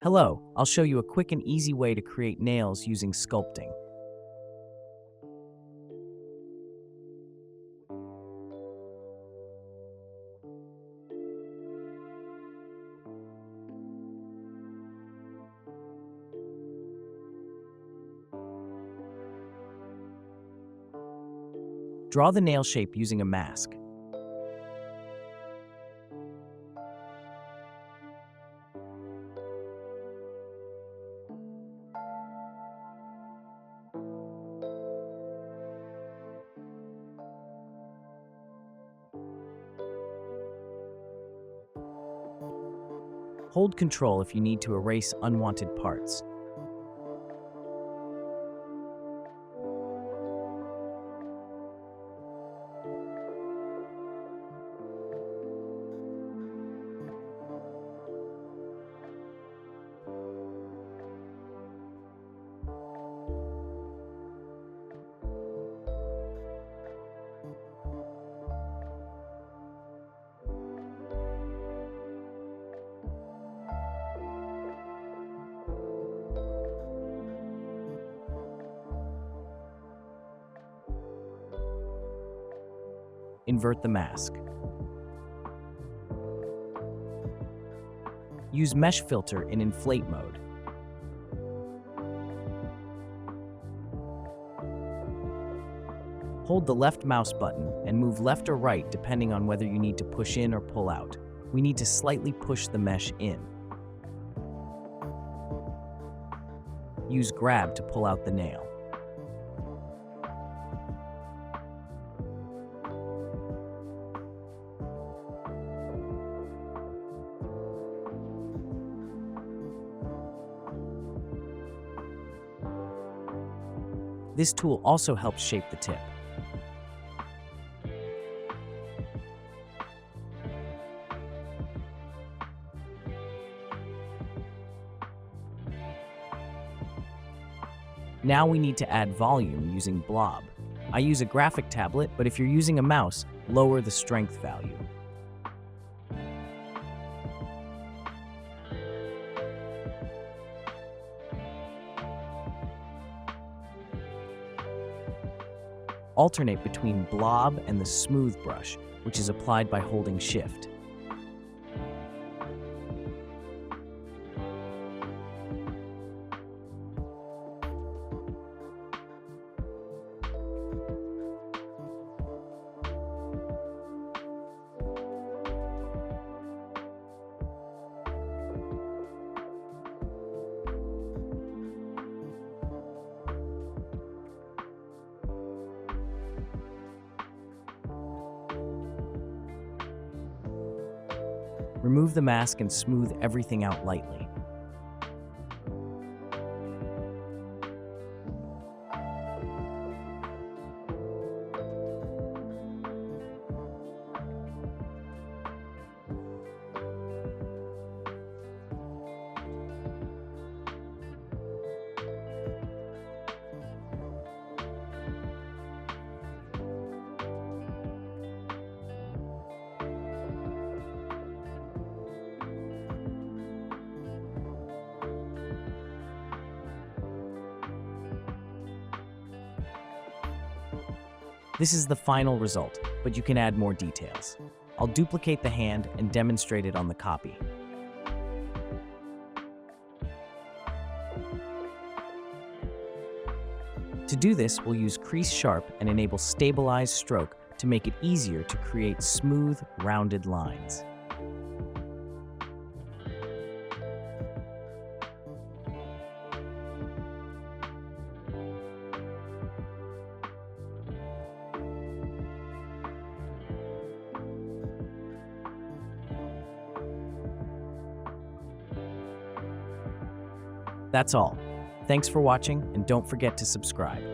Hello, I'll show you a quick and easy way to create nails using sculpting. Draw the nail shape using a mask. Hold Control if you need to erase unwanted parts. Invert the mask. Use mesh filter in inflate mode. Hold the left mouse button and move left or right depending on whether you need to push in or pull out. We need to slightly push the mesh in. Use grab to pull out the nail. This tool also helps shape the tip. Now we need to add volume using blob. I use a graphic tablet, but if you're using a mouse, lower the strength value. Alternate between blob and the smooth brush, which is applied by holding Shift. Remove the mask and smooth everything out lightly. This is the final result, but you can add more details. I'll duplicate the hand and demonstrate it on the copy. To do this, we'll use crease sharp and enable stylized stroke to make it easier to create smooth, rounded lines. That's all. Thanks for watching, and don't forget to subscribe.